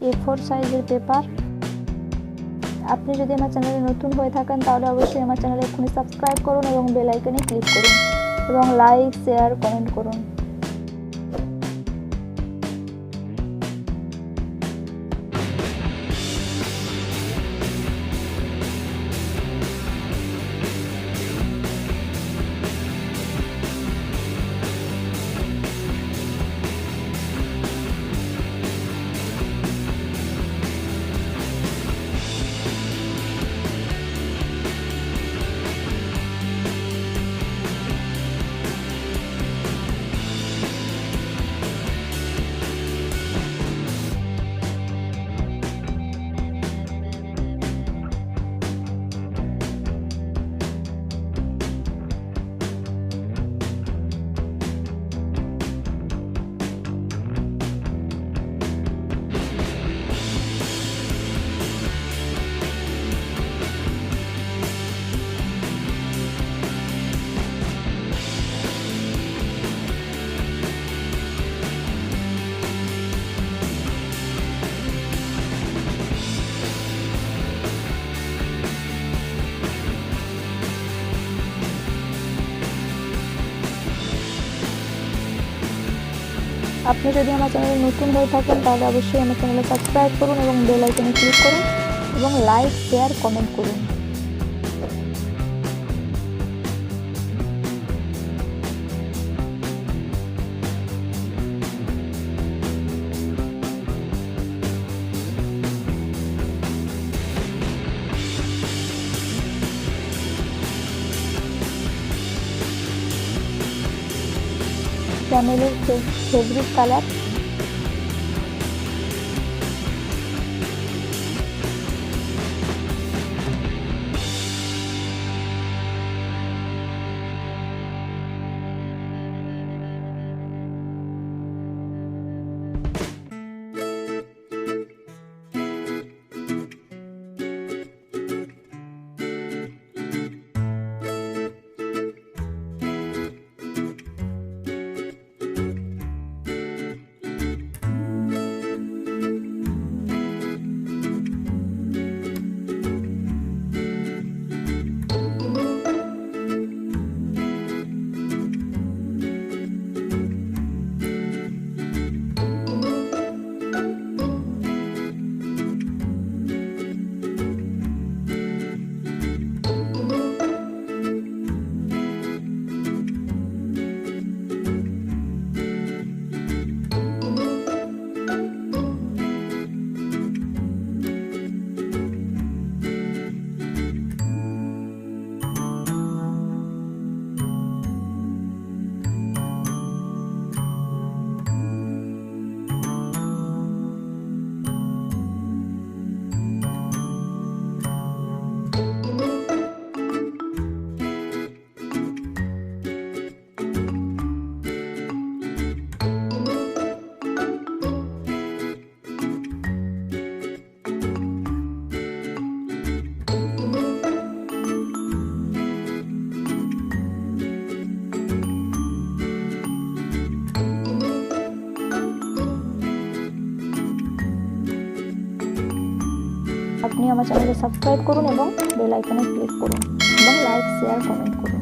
A4 সাইজের paper. আপনি যদি আমার চ্যানেলে নতুন হয়ে থাকেন তাহলে অবশ্যই আমার চ্যানেলে এখনই সাবস্ক্রাইব করুন এবং বেল আইকনে ক্লিক করুন এবং লাইক, শেয়ার, কমেন্ট করুন। আপনি যদি আমার চ্যানেলে নতুন হয়ে থাকেন তাহলে অবশ্যই আমার চ্যানেলে সাবস্ক্রাইব করুন এবং বেল আইকনে ক্লিক করুন এবং লাইক, শেয়ার, কমেন্ট করুন। চ্যানেলের ফেভারিট কালার আপনি আমার চ্যানেলে সাবস্ক্রাইব করুন এবং বেল আইকনে ক্লিক করুন এবং লাইক, শেয়ার, কমেন্ট করুন।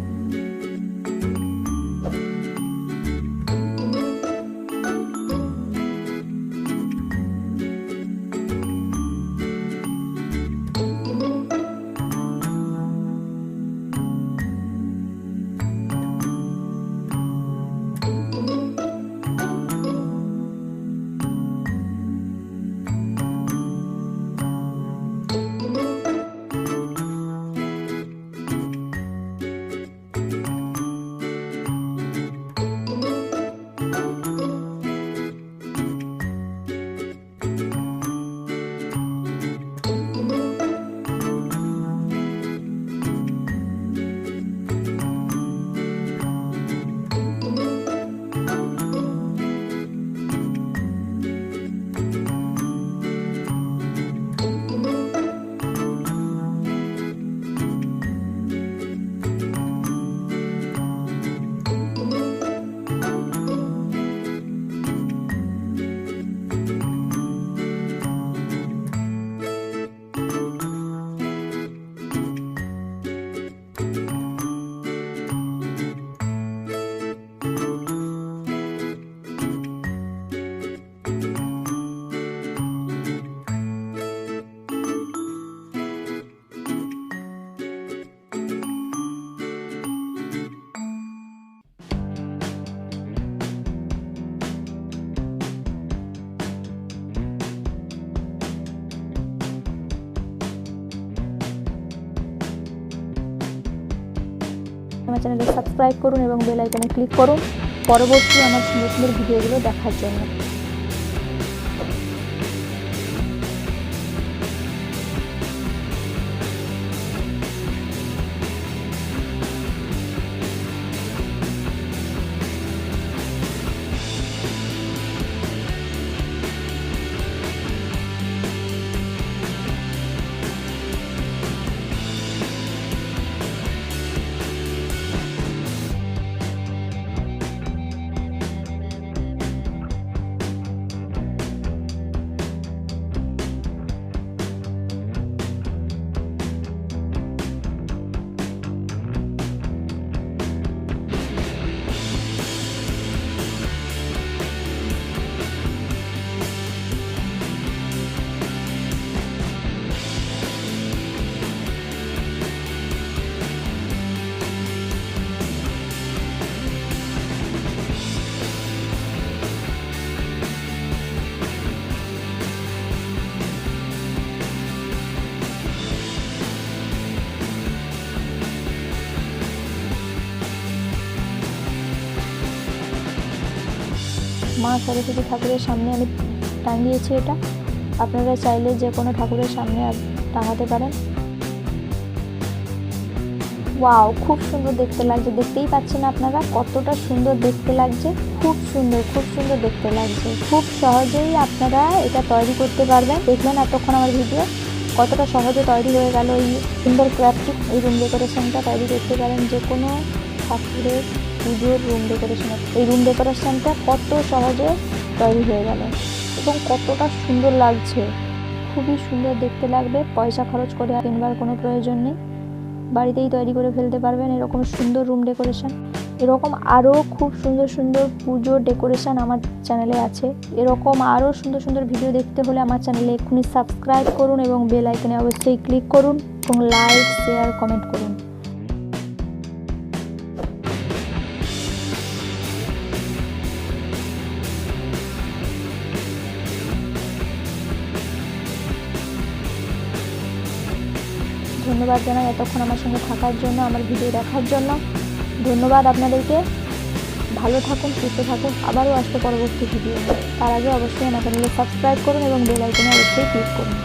আমার চ্যানেলে সাবস্ক্রাইব করুন এবং বেল আইকনে ক্লিক করুন পরবর্তী আমার সুন্দর সুন্দর ভিডিওগুলো দেখার জন্য। মা সরস্বতী ঠাকুরের সামনে আমি টাঙিয়েছি এটা। আপনারা চাইলে যে কোনো ঠাকুরের সামনে টাঙাতে পারেন। ওয়াও, খুব সুন্দর দেখতে লাগছে, দেখতেই পাচ্ছেন আপনারা কতটা সুন্দর দেখতে লাগছে। খুব সুন্দর দেখতে লাগছে। খুব সহজেই আপনারা এটা তৈরি করতে পারবেন। দেখবেন এতক্ষণ আমার ভিডিও কতটা সহজে তৈরি হয়ে গেল। এই সুন্দর ক্রাফটিং এই রুম ডেকোরেশনটা তৈরি করতে পারেন যে কোনো ঠাকুরের পুজোর রুম ডেকোরেশন। এই রুম ডেকোরেশনটা কত সহজে তৈরি হয়ে গেল এবং কতটা সুন্দর লাগছে। খুবই সুন্দর দেখতে লাগবে। পয়সা খরচ করে কিনবার কোনো প্রয়োজন নেই, বাড়িতেই তৈরি করে ফেলতে পারবেন এরকম সুন্দর রুম ডেকোরেশন। এরকম আরও খুব সুন্দর সুন্দর পুজোর ডেকোরেশন আমার চ্যানেলে আছে। এরকম আরও সুন্দর সুন্দর ভিডিও দেখতে হলে আমার চ্যানেলে এক্ষুনি সাবস্ক্রাইব করুন এবং বেল আইকনে অবশ্যই ক্লিক করুন এবং লাইক, শেয়ার, কমেন্ট করুন। ধন্যবাদ জানাই এতক্ষণ আমার সঙ্গে থাকার জন্য, আমার ভিডিও দেখার জন্য। ধন্যবাদ আপনাদেরকে। ভালো থাকুন, সুস্থ থাকুন। আবারও আসতে পরবর্তী ভিডিও। তার আগে অবশ্যই আমার চ্যানেলে সাবস্ক্রাইব করুন এবং বেল আইকনে অবশ্যই ক্লিক করুন।